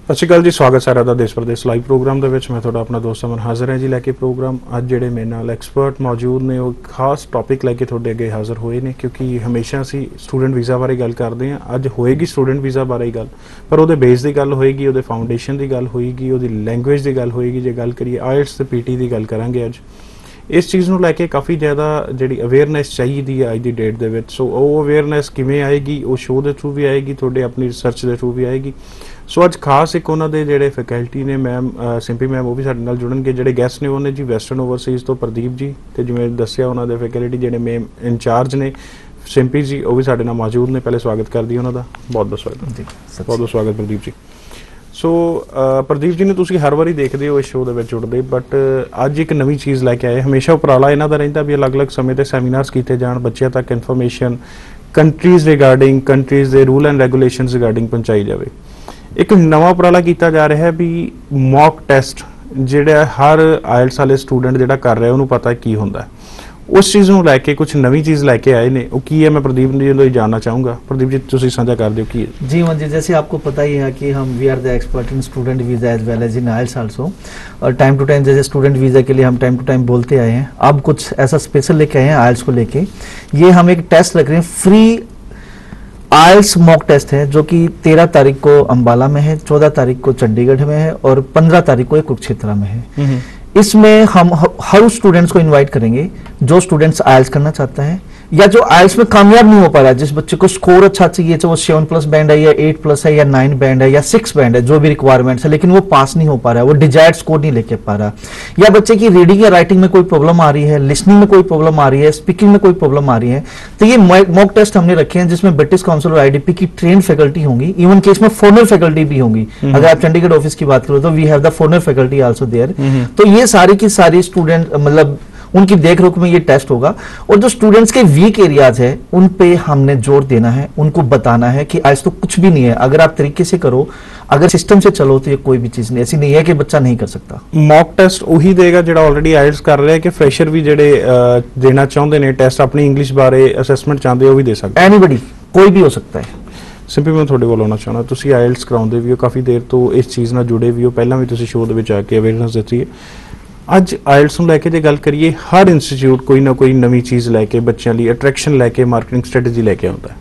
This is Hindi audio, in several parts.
ਸਤਿ ਸ਼੍ਰੀ ਅਕਾਲ ਜੀ, ਸਵਾਗਤ ਸਾਰਿਆਂ ਦਾ ਦੇਸ਼ ਪ੍ਰਦੇਸ਼ ਲਾਈਵ ਪ੍ਰੋਗਰਾਮ ਦੇ ਵਿੱਚ। ਮੈਂ ਤੁਹਾਡਾ ਆਪਣਾ ਦੋਸਤ ਅਮਨ ਹਾਜ਼ਰ ਹਾਂ ਜੀ ਲੈ ਕੇ ਪ੍ਰੋਗਰਾਮ। ਅੱਜ ਜਿਹੜੇ ਮੇਰੇ ਨਾਲ ਐਕਸਪਰਟ ਮੌਜੂਦ ਨੇ ਉਹ ਖਾਸ ਟੌਪਿਕ ਲੈ ਕੇ ਤੁਹਾਡੇ ਅੱਗੇ ਹਾਜ਼ਰ ਹੋਏ ਨੇ, ਕਿਉਂਕਿ ਹਮੇਸ਼ਾ ਅਸੀਂ ਸਟੂਡੈਂਟ ਵੀਜ਼ਾ ਬਾਰੇ ਗੱਲ ਕਰਦੇ ਹਾਂ। ਅੱਜ ਹੋਏਗੀ ਸਟੂਡੈਂਟ ਵੀਜ਼ਾ ਬਾਰੇ ਗੱਲ, ਪਰ ਉਹਦੇ ਬੇਸ ਦੀ ਗੱਲ ਹੋਏਗੀ, ਉਹਦੇ ਫਾਊਂਡੇਸ਼ਨ ਦੀ ਗੱਲ ਹੋਏਗੀ, ਉਹਦੀ ਲੈਂਗੁਏਜ ਦੀ ਗੱਲ ਹੋਏਗੀ। ਜੇ ਗੱਲ ਕਰੀਏ ਆਇਲਟਸ ਤੇ ਪੀਟੀ ਦੀ ਗੱਲ ਕਰਾਂਗੇ ਅੱਜ। ਇਸ ਚੀਜ਼ ਨੂੰ ਲੈ ਕੇ ਕਾਫੀ ਜ਼ਿਆਦਾ ਜਿਹੜੀ ਅਵੇਅਰਨੈਸ ਚਾਹੀਦੀ ਹੈ ਅੱਜ ਦੀ ਡੇਟ ਦੇ ਵਿੱਚ। ਸੋ ਉਹ ਅਵੇਅਰਨੈਸ ਕਿਵੇਂ ਆਏਗੀ? ਉਹ ਸ਼ੋਅ ਦੇ ਥਰੂ ਵੀ ਆਏਗੀ, ਤੁਹਾਡੇ ਆਪਣੀ ਰਿਸਰਚ ਦੇ ਥਰੂ ਵੀ ਆਏਗੀ। ਸੋ ਅੱਜ ਖਾਸ ਇੱਕ ਉਹਨਾਂ ਦੇ ਜਿਹੜੇ ਫੈਕਲਟੀ ਨੇ ਮੈਮ ਸਿੰਪੀ ਮੈਮ, ਉਹ ਵੀ ਸਾਡੇ ਨਾਲ ਜੁੜਨਗੇ। ਜਿਹੜੇ ਗੈਸਟ ਨੇ ਉਹਨੇ ਜੀ ਵੈਸਟਰਨ ਓਵਰਸੀਜ਼ ਤੋਂ ਪ੍ਰਦੀਪ ਜੀ, ਤੇ ਜਿਵੇਂ ਦੱਸਿਆ ਉਹਨਾਂ ਦੇ ਫੈਕਲਟੀ ਜਿਹੜੇ ਮੇਨ ਇੰਚਾਰਜ ਨੇ ਸਿੰਪੀ ਜੀ, ਉਹ ਵੀ ਸਾਡੇ ਨਾਲ ਮੌਜੂਦ ਨੇ। ਪਹਿਲੇ ਸਵਾਗਤ ਕਰਦੀ ਉਹਨਾਂ ਦਾ, ਬਹੁਤ ਬਹੁਤ ਸਵਾਗਤ ਜੀ। ਬਹੁਤ ਬਹੁਤ ਸਵਾਗਤ ਪ੍ਰਦੀਪ ਜੀ। ਸੋ ਪ੍ਰਦੀਪ ਜੀ ਨੇ ਤੁਸੀਂ ਹਰ ਵਾਰੀ ਦੇਖਦੇ ਹੋ ਇਸ ਸ਼ੋਅ ਦੇ ਵਿੱਚ ਜੁੜਦੇ, ਬਟ ਅੱਜ ਇੱਕ ਨਵੀਂ ਚੀਜ਼ ਲੈ ਕੇ ਆਏ। ਹਮੇਸ਼ਾ ਉਪਰਾਲਾ ਇਹਨਾਂ ਦਾ ਰਹਿੰਦਾ ਵੀ ਅਲੱਗ-ਅਲੱਗ ਸਮੇਂ ਤੇ ਸੈਮੀਨਾਰਸ ਕੀਤੇ ਜਾਣ, ਬੱਚਿਆਂ ਤੱਕ ਇਨਫੋਰਮੇਸ਼ਨ ਕੰਟਰੀਜ਼ ਰਿਗਾਰਡਿੰਗ, ਕੰਟਰੀਜ਼ ਦੇ ਰੂਲ ਐਂਡ ਰੈਗੂਲੇਸ਼ਨਸ ਰਿਗਾਰਡਿੰਗ ਪਹੁੰਚਾਈ ਜਾਵੇ। ਇੱਕ ਨਵਾਂ ਉਪਰਾਲਾ ਕੀਤਾ ਜਾ ਰਿਹਾ ਹੈ ਵੀ ਮੌਕ ਟੈਸਟ ਜਿਹੜਾ ਹਰ ਆਇਲਟਸ ਵਾਲੇ ਸਟੂਡੈਂਟ ਜਿਹੜਾ ਕਰ ਰਿਹਾ ਉਹਨੂੰ ਪਤਾ ਕੀ ਹੁੰਦਾ ਹੈ। उस चीज़ ਨੂੰ ਲੈ ਕੇ कुछ नवी चीज़ लैके आए ने, वो की है मैं प्रदीप जी को जानना चाहूँगा। प्रदीप जी तुसी साझा कर दो की है। जी जी, जैसे आपको पता ही है कि हम we are the expert in student visa as well as in IELTS also, और टाइम टू टाइम जैसे स्टूडेंट वीज़ा के लिए हम टाइम टू टाइम बोलते आए हैं। अब कुछ ऐसा स्पेशल लेके आए हैं आइल्स को लेके। ये हम एक टेस्ट रख रहे हैं, फ्री आइल्स मॉक टेस्ट है, जो कि 13 तारीख को अम्बाला में है, 14 तारीख को चंडीगढ़ में है और 15 तारीख को कुरुक्षेत्र में है। इसमें हम हर स्टूडेंट्स को इनवाइट करेंगे जो स्टूडेंट्स आइल्स करना चाहता है या जो आइल्स में कामयाब नहीं हो पा रहा है। जिस बच्चे को स्कोर अच्छा चाहिए, चाहे वो 7+ बैंड है या 8+ है या 9 बैंड है या 6 बैंड है, जो भी रिक्वायरमेंट्स है, लेकिन वो पास नहीं हो पा रहा है, वो डिजायर्ड स्कोर नहीं लेके पा रहा, या बच्चे की रीडिंग या राइटिंग में कोई प्रॉब्लम आ रही है, लिसनिंग में कोई प्रॉब्लम आ रही है, स्पीकिंग में कोई प्रॉब्लम आ रही है, तो ये मॉक टेस्ट हमने रखे हैं जिसमें ब्रिटिश काउंसिल और आईडीपी की ट्रेन फैकल्टी होंगी। इवन केस में फॉरनर फैकल्टी भी होंगी। अगर आप चंडीगढ़ ऑफिस की बात करो तो we have the foreigner faculty also there. तो ये सारी की सारी स्टूडेंट मतलब उनकी देखरेख में ये टेस्ट होगा, और जो स्टूडेंट्स के वीक एरियाज है उन पे हमने जोर देना है, उनको बताना है कि आज तो कुछ भी नहीं है, अगर आप तरीके से करो, अगर सिस्टम से चलो तो ये कोई भी चीज नहीं ऐसी नहीं है कि बच्चा नहीं कर सकता। मॉक टेस्ट वही देगा जो ऑलरेडी आइल्स कर रहे हैं कि फ्रेशर भी जेडे देना चाहते हैं टेस्ट, अपनी इंग्लिश बारे असेसमेंट चाहते हो भी दे सकते? एनीबडी, कोई भी हो सकता है। ਸਿੰਪੀ ਮੈਂ ਤੁਹਾਡੇ ਕੋਲ ਆਉਣਾ ਚਾਹੁੰਦਾ, ਤੁਸੀਂ ਆਇਲਟਸ ਕਰਾਉਂਦੇ ਵੀ ਹੋ, ਕਾਫੀ ਦੇਰ ਤੋਂ ਇਸ ਚੀਜ਼ ਨਾਲ ਜੁੜੇ ਵੀ ਹੋ, ਪਹਿਲਾਂ ਵੀ ਤੁਸੀਂ ਸ਼ੋਅ ਦੇ ਵਿੱਚ ਆ ਕੇ ਅਵੇਅਰਨੈਸ ਦਿੱਤੀ ਹੈ। ਅੱਜ ਆਇਲਟਸ ਨੂੰ ਲੈ ਕੇ ਜੇ ਗੱਲ ਕਰੀਏ, ਹਰ ਇੰਸਟੀਚਿਊਟ ਕੋਈ ਨਾ ਕੋਈ ਨਵੀਂ ਚੀਜ਼ ਲੈ ਕੇ ਬੱਚਿਆਂ ਲਈ ਅਟਰੈਕਸ਼ਨ ਲੈ ਕੇ ਮਾਰਕੀਟਿੰਗ ਸਟ੍ਰੈਟਜੀ ਲੈ ਕੇ ਆਉਂਦਾ ਹੈ।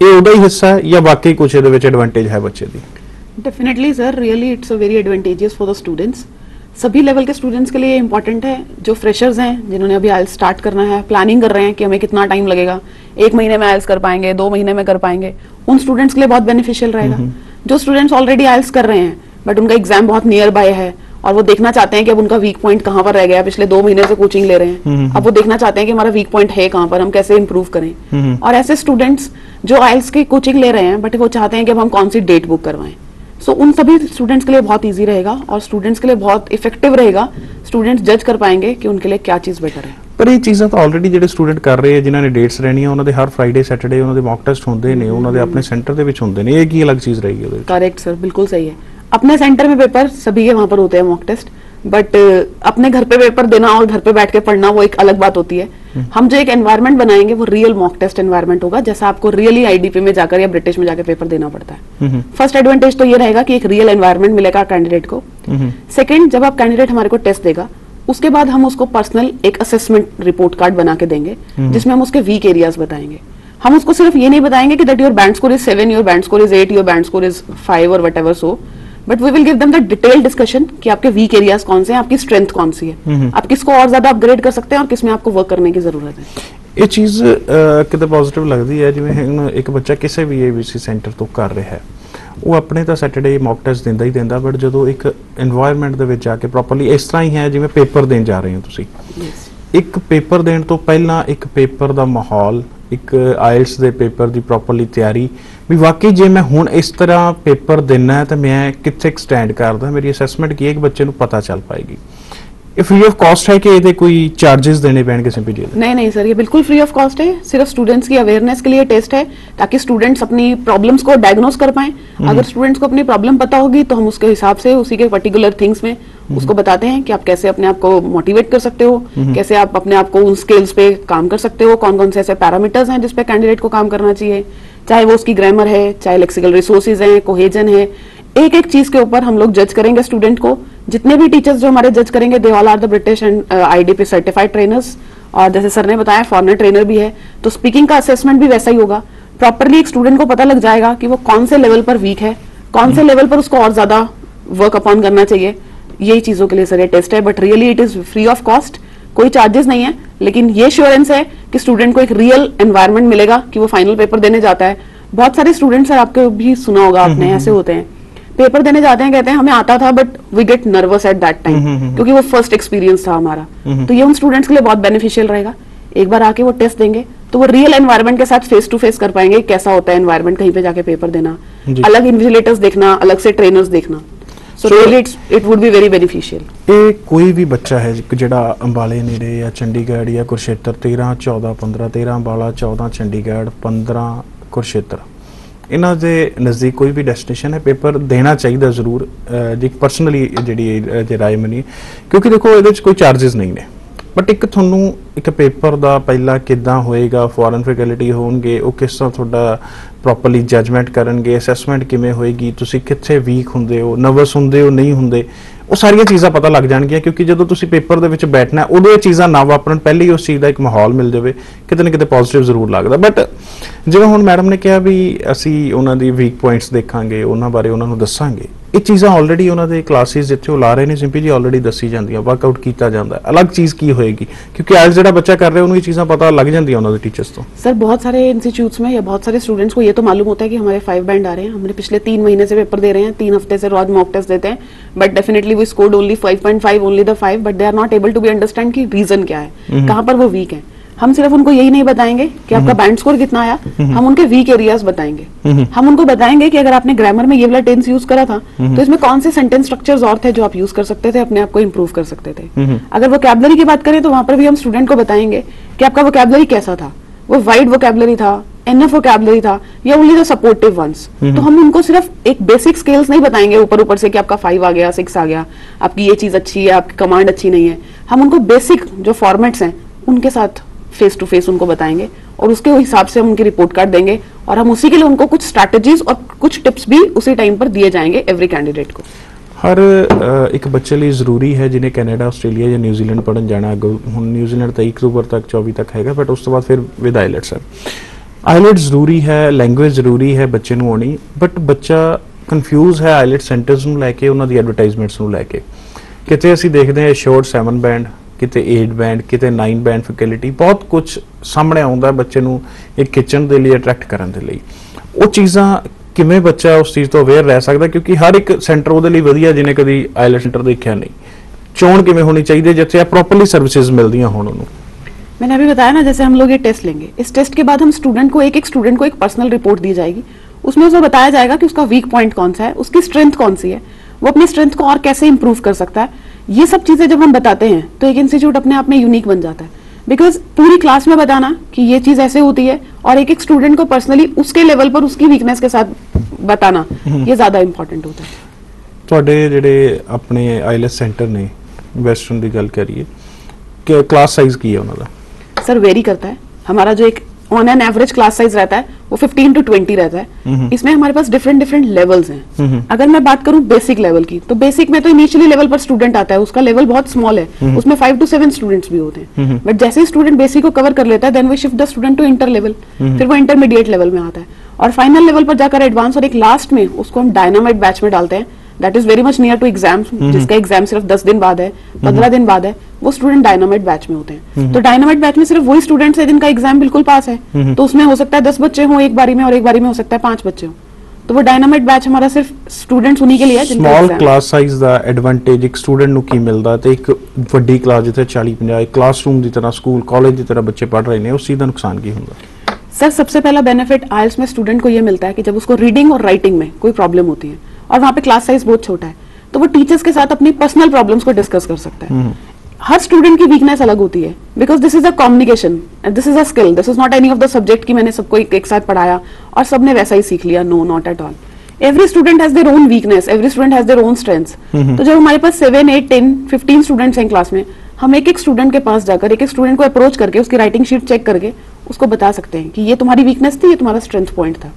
ਇਹ ਉਹਦਾ ਹੀ ਹਿੱਸਾ ਹੈ ਜਾਂ ਬਾਕੀ ਕੁਝ ਇਹਦੇ ਵਿੱਚ ਐਡਵਾਂਟੇਜ ਹੈ ਬੱਚੇ ਦੀ? Definitely sir, really it's a very advantageous for the students. सभी लेवल के स्टूडेंट्स के लिए इंपॉर्टेंट है। जो फ्रेशर्स हैं जिन्होंने अभी आइल्स स्टार्ट करना है, प्लानिंग कर रहे हैं कि हमें कितना टाइम लगेगा, 1 महीने में आइल्स कर पाएंगे, 2 महीने में कर पाएंगे, उन स्टूडेंट्स के लिए बहुत बेनिफिशियल रहेगा। जो स्टूडेंट्स ऑलरेडी आइल्स कर रहे हैं बट उनका एग्जाम बहुत नियर बाय है और वो देखना चाहते हैं कि अब उनका वीक पॉइंट कहाँ पर रह गया, पिछले 2 महीने से कोचिंग ले रहे हैं, अब वो देखना चाहते हैं कि हमारा वीक पॉइंट है कहाँ पर, हम कैसे इंप्रूव करें। और ऐसे स्टूडेंट्स जो आइल्स की कोचिंग ले रहे हैं बट वो चाहते हैं कि अब हम कौन सी डेट बुक करवाएं, सो उन सभी स्टूडेंट्स के लिए बहुत इजी रहेगा और स्टूडेंट्स के लिए बहुत इफेक्टिव रहेगा। स्टूडेंट्स जज कर पाएंगे कि उनके लिए क्या चीज बेटर है। पर ये चीज़ां तो ऑलरेडी ਜਿਹੜੇ ਸਟੂਡੈਂਟ ਕਰ ਰਹੇ ਆ, ਜਿਨ੍ਹਾਂ ਨੇ ਡੇਟਸ ਰਹਿਣੀਆਂ, ਉਹਨਾਂ ਦੇ ਹਰ ਫਰਾਈਡੇ ਸੈਟਰਡੇ ਉਹਨਾਂ ਦੇ ਮੌਕ ਟੈਸਟ ਹੁੰਦੇ ਨੇ, ਉਹਨਾਂ ਦੇ ਆਪਣੇ ਸੈਂਟਰ ਦੇ ਵਿੱਚ ਹੁੰਦੇ ਨੇ। ਇਹ ਕੀ ਅਲੱਗ ਚੀਜ਼ ਰਹੀ ਉਹਦੇ? करेक्ट सर, बिल्कुल सही है। अपने सेंटर में पेपर सभी के वहाँ पर होते हैं मॉक टेस्ट, बट अपने घर पे पेपर देना और घर पे बैठ के पढ़ना वो एक अलग बात होती है। हम जो एक एनवायरनमेंट बनाएंगे वो रियल मॉक टेस्ट एनवायरनमेंट होगा, जैसा आपको रियली आईडीपी में जाकर या ब्रिटिश में जाकर पेपर देना पड़ता है। फर्स्ट एडवांटेज तो ये रहेगा कि एक रियल एनवायरनमेंट मिलेगा कैंडिडेट को। सेकंड, जब आप कैंडिडेट हमारे को टेस्ट देगा उसके बाद हम उसको पर्सनल एक असेसमेंट रिपोर्ट कार्ड बना के देंगे जिसमें हम उसके वीक एरियाज बताएंगे। हम उसको सिर्फ ये नहीं बताएंगे कि that your band score is 7, your band score is 8, your band score is 5 और whatever so, but we will give them the detail discussion कि आपके वीक एरियाज कौन से हैं, आपकी स्ट्रेंथ कौन सी है, आप किसको और ज्यादा अपग्रेड कर सकते हैं और किसमें आपको वर्क करने की जरूरत है। ਇਹ ਚੀਜ਼ ਕਿਤੇ ਪੋਜ਼ਿਟਿਵ ਲੱਗਦੀ ਹੈ। ਜਿਵੇਂ ਹੁਣ ਇੱਕ ਬੱਚਾ ਕਿਸੇ ਵੀ ABC ਸੈਂਟਰ ਤੋਂ ਕਰ ਰਿਹਾ ਹੈ, ਉਹ ਆਪਣੇ ਤਾਂ ਸੈਟਰਡੇ ਮੌਕ ਟੈਸਟ ਦਿੰਦਾ ਹੀ ਦਿੰਦਾ, ਬਟ ਜਦੋਂ ਇੱਕ এনवायरमेंट ਦੇ ਵਿੱਚ ਜਾ ਕੇ ਪ੍ਰੋਪਰਲੀ ਇਸ ਤਰ੍ਹਾਂ ਹੀ ਹੈ ਜਿਵੇਂ ਪੇਪਰ ਦੇਣ ਜਾ ਰਹੇ ਹੋ ਤੁਸੀਂ, ਇੱਕ ਪੇਪਰ ਦੇਣ ਤੋਂ ਪਹਿਲਾਂ ਇੱਕ ਪੇਪਰ ਦਾ ਮਾਹੌਲ, ਇੱਕ ਆਇਲਟਸ ਦੇ ਪੇਪਰ ਦੀ ਪ੍ਰੋਪਰਲੀ ਤਿਆਰੀ ਵੀ ਵਾਕਈ ਜੇ ਮੈਂ ਹੁਣ ਇਸ ਤਰ੍ਹਾਂ ਪੇਪਰ ਦੇਣਾ ਹੈ ਤਾਂ ਮੈਂ ਕਿੱਥੇ ਸਟੈਂਡ ਕਰਦਾ, ਮੇਰੀ ਅਸੈਸਮੈਂਟ ਕੀ ਹੈ, ਇੱਕ ਬੱਚੇ ਨੂੰ ਪਤਾ ਚੱਲ ਪਾਏਗੀ। फ्री ऑफ कॉस्ट है कि ये कोई चार्जेस देने पैणगे सिंपी जी? नहीं सर, ये बिल्कुल फ्री ऑफ कॉस्ट है। सिर्फ स्टूडेंट्स की अवेयरनेस के लिए टेस्ट है ताकि स्टूडेंट्स अपनी प्रॉब्लम्स को डायग्नोस कर पाएं। अगर स्टूडेंट्स को अपनी प्रॉब्लम पता होगी तो हम उसके हिसाब से उसी के पर्टिकुलर थिंग्स में उसको बताते हैं कि आप कैसे अपने आप को मोटिवेट कर सकते हो, कैसे आप अपने आप को उन स्किल्स पे काम कर सकते हो, कौन कौन से ऐसे पैरामीटर्स हैं जिसपे कैंडिडेट को काम करना चाहिए, चाहे वो उसकी ग्रामर है, चाहे लेक्सिकल रिसोर्सेज हैं, कोहेजन है, एक एक चीज के ऊपर हम लोग जज करेंगे स्टूडेंट को। जितने भी टीचर्स जो हमारे जज करेंगे they all are the British and IDP certified trainers, और जैसे सर ने बताया फॉरेनर ट्रेनर भी है। तो स्पीकिंग का असेसमेंट भी वैसा ही होगा। प्रॉपरली एक स्टूडेंट को पता लग जाएगा कि वो कौन से लेवल पर वीक है, कौन से लेवल पर उसको और ज्यादा वर्क अपॉन करना चाहिए। यही चीजों के लिए सर ये टेस्ट है, but really it is free of cost, कोई चार्जेस नहीं है। लेकिन ये श्योरेंस है कि स्टूडेंट को एक रियल एनवायरनमेंट मिलेगा कि वो फाइनल पेपर देने जाता है। बहुत सारे स्टूडेंट्स सर आपके भी सुना होगा आपने, ऐसे होते हैं पेपर देने जाते हैं, कहते हैं हमें आता था but we get nervous at that time, क्योंकि वो फर्स्ट एक्सपीरियंस था हमारा। तो ये उन स्टूडेंट्स के लिए बहुत बेनिफिशियल रहेगा। एक बार आके वो टेस्ट देंगे तो वो रियल एनवायरनमेंट के साथ फेस टू फेस कर पाएंगे कैसा होता है एनवायरनमेंट कहीं पे जाके पेपर देना, अलग इन्विजिलेटर्स देखना, अलग से ट्रेनर्स देखना। So really it would be very beneficial. ਇਹ ਕੋਈ ਵੀ ਬੱਚਾ ਹੈ ਜਿਹੜਾ ਅੰਬਾਲੇ ਨੇੜੇ ਜਾਂ ਚੰਡੀਗੜ੍ਹ ਜਾਂ ਕੁਰਸ਼ੇਤਰ 13 14 15 13 ਅੰਬਾਲਾ 14 ਚੰਡੀਗੜ੍ਹ 15 ਕੁਰਸ਼ੇਤਰ ਇਹਨਾਂ ਦੇ ਨਜ਼ਦੀਕ ਕੋਈ ਵੀ ਡੈਸਟੀਨੇਸ਼ਨ ਹੈ ਪੇਪਰ ਦੇਣਾ ਚਾਹੀਦਾ ਜ਼ਰੂਰ। ਜੀ ਪਰਸਨਲੀ ਜਿਹੜੀ ਰਾਏ ਮਨੀ, ਕਿਉਂਕਿ ਦੇਖੋ ਇਹਦੇ ਵਿੱਚ ਕੋਈ ਚਾਰजेस ਨਹੀਂ ਨੇ, ਬਟ ਇੱਕ ਤੁਹਾਨੂੰ ਇੱਕ ਪੇਪਰ ਦਾ ਪਹਿਲਾਂ ਕਿੱਦਾਂ ਹੋਏਗਾ, ਫੋਰਨ ਫੈਕਲਟੀ ਹੋਣਗੇ ਉਹ ਕਿਸ ਤਰ੍ਹਾਂ ਤੁਹਾਡਾ ਪ੍ਰੋਪਰਲੀ ਜਜਮੈਂਟ ਕਰਨਗੇ, ਅਸੈਸਮੈਂਟ ਕਿਵੇਂ ਹੋਏਗੀ, ਤੁਸੀਂ ਕਿੱਥੇ ਵੀਕ ਹੁੰਦੇ ਹੋ, ਨਰਵਸ ਹੁੰਦੇ ਹੋ, ਨਹੀਂ ਹੁੰਦੇ, ਉਹ ਸਾਰੀਆਂ ਚੀਜ਼ਾਂ ਪਤਾ ਲੱਗ ਜਾਣਗੀਆਂ। ਕਿਉਂਕਿ ਜਦੋਂ ਤੁਸੀਂ ਪੇਪਰ ਦੇ ਵਿੱਚ ਬੈਠਣਾ ਉਦੋਂ ਇਹ ਚੀਜ਼ਾਂ ਨਾ ਵਾਪਰਨ, ਪਹਿਲੇ ਹੀ ਉਸ ਚੀਜ਼ ਦਾ ਇੱਕ ਮਾਹੌਲ ਮਿਲ ਜਾਵੇ, ਕਿਤੇ ਨਾ ਕਿਤੇ ਪੋਜ਼ਿਟਿਵ ਜ਼ਰੂਰ ਲੱਗਦਾ। ਬਟ ਜਿਵੇਂ ਹੁਣ ਮੈਡਮ ਨੇ ਕਿਹਾ ਵੀ ਅਸੀਂ ਉਹਨਾਂ ਦੀ ਵੀਕ ਪੁਆਇੰਟਸ ਦੇਖਾਂਗੇ, ਉਹਨਾਂ ਬਾਰੇ ਉਹਨਾਂ ਨੂੰ ਦੱਸਾਂਗੇ, ਇਹ ਚੀਜ਼ਾਂ ਆਲਰੇਡੀ ਉਹਨਾਂ ਦੇ ਕਲਾਸਿਸ ਜਿੱਥੇ ਉਹ ਲਾ ਰਹੇ ਨੇ ਸਿੰਪੀ ਜੀ ਆਲਰੇਡੀ ਦੱਸੀ ਜਾਂਦੀਆਂ, ਵਰਕਆਊਟ ਕੀਤਾ ਜਾਂਦਾ। ਅਲੱਗ ਚੀਜ਼ ਕੀ ਹੋਏਗੀ ਕਿਉਂਕਿ ਅੱਜ ਜਿਹੜਾ ਬੱਚਾ कर रहे हैं उन्हें चीज़ें पता लग जाती है उन्होंने टीचर्स तो। सर बहुत सारे इंस्टीट्यूट्स में या बहुत सारे स्टूडेंट्स को ये तो मालूम होता है कि हमारे 5 बैंड आ रहे हैं, हमने पिछले 3 महीने से पेपर दे रहे हैं, 3 हफ्ते से रोज मॉक टेस्ट देते हैं, but definitely we scored only 5.5 only the 5, but they are not able to be understand कि रीजन क्या है, कहाँ पर वो वीक है। हम सिर्फ उनको यही नहीं बताएंगे कि आपका बैंड स्कोर कितना आया, हम उनके वीक एरियाज बताएंगे। हम उनको बताएंगे कि अगर आपने ग्रामर में ये वाला टेंस यूज करा था तो इसमें कौन से सेंटेंस स्ट्रक्चर्स और थे जो आप यूज कर सकते थे, अपने आप को इंप्रूव कर सकते थे। अगर वोकैबुलरी की बात करें तो वहां पर भी हम स्टूडेंट को बताएंगे कि आपका वोकैबुलरी कैसा था, वो वाइड वोकैबुलरी था, एनएफ वोकैबुलरी था, या ओनली द सपोर्टिव वंस। तो हम उनको सिर्फ एक बेसिक स्केल्स नहीं बताएंगे ऊपर से कि आपका 5 आ गया, 6 आ गया, आपकी ये चीज अच्छी है, आपकी कमांड अच्छी नहीं है। हम उनको बेसिक जो फॉर्मेट्स हैं उनके साथ फेस टू फेस उनको बताएंगे और उसके हिसाब से हम उनकी रिपोर्ट कार्ड देंगे, और हम उसी के लिए उनको कुछ स्ट्रैटेजीज और कुछ टिप्स भी उसी टाइम पर दिए जाएंगे एवरी कैंडिडेट को। हर एक बच्चे लिए ज़रूरी है जिन्हें कैनेडा आस्ट्रेलिया या न्यूजीलैंड पढ़न जाना। हुण न्यूजीलैंड तो 1 अक्तूबर तक 24 तक हैगा, बट उस तो बाद फिर विद आईलैट्स है। आईलैट्स ज़रूरी है, लैंगुएज ज़रूरी है बच्चे नूं आउणी, बट बच्चा कन्फ्यूज़ है आईलैट्स सेंटर्स नूं लैके, उन्हां दी एडवरटाइजमेंट्स नूं लैके। किते असीं देखदे हां एश्योर्ड 7 बैंड, किते 8 बैंड, किते 9 बैंड फैकल्टी, बहुत कुछ सामने आउंदा बच्चे नूं एक किचन दे लई अट्रैक्ट करन दे लई। ਉਹ ਚੀਜ਼ਾਂ ਕਿਵੇਂ ਬੱਚਾ ਉਸ ਚੀਜ਼ ਤੋਂ ਅਵੇਅਰ ਰਹਿ ਸਕਦਾ, ਕਿਉਂਕਿ ਹਰ ਇੱਕ ਸੈਂਟਰ ਉਹਦੇ ਲਈ ਵਧੀਆ ਜਿਹਨੇ ਕਦੀ ਆਈਲੈਟ ਸੈਂਟਰ ਦੇਖਿਆ ਨਹੀਂ। ਚੋਣ ਕਿਵੇਂ ਹੋਣੀ ਚਾਹੀਦੀ ਜਿੱਥੇ ਆ ਪ੍ਰੋਪਰਲੀ ਸਰਵਿਸਿਜ਼ ਮਿਲਦੀਆਂ ਹੋਣ ਉਹਨੂੰ। मैंने अभी बताया ना, जैसे हम लोग ये टेस्ट लेंगे, इस टेस्ट के बाद हम स्टूडेंट को एक स्टूडेंट को एक पर्सनल रिपोर्ट दी जाएगी, उसमें उसे बताया जाएगा कि उसका वीक पॉइंट कौन सा है, उसकी स्ट्रेंथ कौन सी है, वो अपनी स्ट्रेंथ को और कैसे इंप्रूव कर सकता है। ये सब चीजें जब हम बताते हैं तो एक इंस्टीट्यूट अपने आप में यूनिक बन जाता है, बिकॉज पूरी क्लास में बताना कि ये चीज ऐसे होती है और एक स्टूडेंट को पर्सनली उसके लेवल पर उसकी वीकनेस के साथ बताना, ये ज्यादा इंपॉर्टेंट होता है। ਤੁਹਾਡੇ ਜਿਹੜੇ ਆਪਣੇ ਆਈਲੈਟਸ ਸੈਂਟਰ ਨੇ ਵੈਸਟਰਨ ਦੀ ਗੱਲ ਕਰੀਏ ਕਿ ਕਲਾਸ ਸਾਈਜ਼ ਕੀ ਹੈ ਉਹਨਾਂ ਦਾ? सर वेरी करता है, हमारा जो एक on an average class size रहता है वो 15 to 20 रहता है। इसमें हमारे पास डिफरेंट लेवल्स हैं। अगर मैं बात करूं बेसिक लेवल की, तो बेसिक में तो इनिशियली लेवल पर स्टूडेंट आता है, उसका लेवल बहुत स्मॉल है, उसमें 5 to 7 स्टूडेंट्स भी होते हैं। बट जैसे ही स्टूडेंट बेसिक को कवर कर लेता है, then we shift the student to inter level, फिर वो इंटरमीडिएट लेवल में आता है, और फाइनल लेवल पर जाकर एडवांस, और एक लास्ट में उसको हम डायनामाइट बैच में डालते हैं। That is very much near to exams, जिसका एग्जाम सिर्फ 10 दिन बाद है, 15 दिन बाद है, वो स्टूडेंट डायनामाइट बैच में होते हैं। तो डायनामाइट बैच में सिर्फ वही स्टूडेंट्स है जिनका एग्जाम बिल्कुल पास है, तो उसमें हो सकता है 10 बच्चे हों एक बारी में, और एक बारी में हो सकता है 5 बच्चे हों। तो वो डायनामाइट बैच हमारा सिर्फ स्टूडेंट्स उन्हीं के लिए है जिनका स्मॉल exam क्लास साइज ਦਾ ਐਡਵਾਂਟੇਜ ਇੱਕ ਸਟੂਡੈਂਟ ਨੂੰ ਕੀ ਮਿਲਦਾ ਤੇ ਇੱਕ ਵੱਡੀ ਕਲਾਸ ਜਿੱਥੇ 40-50 ਇੱਕ ਕਲਾਸਰੂਮ ਦੀ ਤਰ੍ਹਾਂ ਸਕੂਲ ਕਾਲਜ ਦੀ ਤਰ੍ਹਾਂ ਬੱਚੇ ਪੜ੍ਹ ਰਹੇ ਨੇ, ਉਸ ਚੀਜ਼ ਦਾ ਨੁਕਸਾਨ ਕੀ ਹੁੰਦਾ? सर सबसे पहला बेनिफिट आइल्स में स्टूडेंट को ये मिलता है कि जब उसको रीडिंग और राइटिंग में कोई प्रॉब्लम होती है और वहाँ पे क्लास साइज बहुत छोटा है, तो वो टीचर्स के साथ अपनी पर्सनल प्रॉब्लम्स को डिस्कस कर सकता है। हर स्टूडेंट की वीकनेस अलग होती है, because this is a communication and this is a skill, this is not any of the subject की मैंने सबको एक साथ पढ़ाया और सबने वैसा ही सीख लिया, no not at all. Every student has their own weakness, every student has their own strengths. तो जब हमारे पास 7, 8, 10, 15 स्टूडेंट्स हैं क्लास में, हम एक स्टूडेंट के पास जाकर एक स्टूडेंट को अप्रोच करके उसकी राइटिंग शीट चेक करके उसको बता सकते हैं कि ये तुम्हारी वीकनेस थी, ये तुम्हारा स्ट्रेंथ पॉइंट था,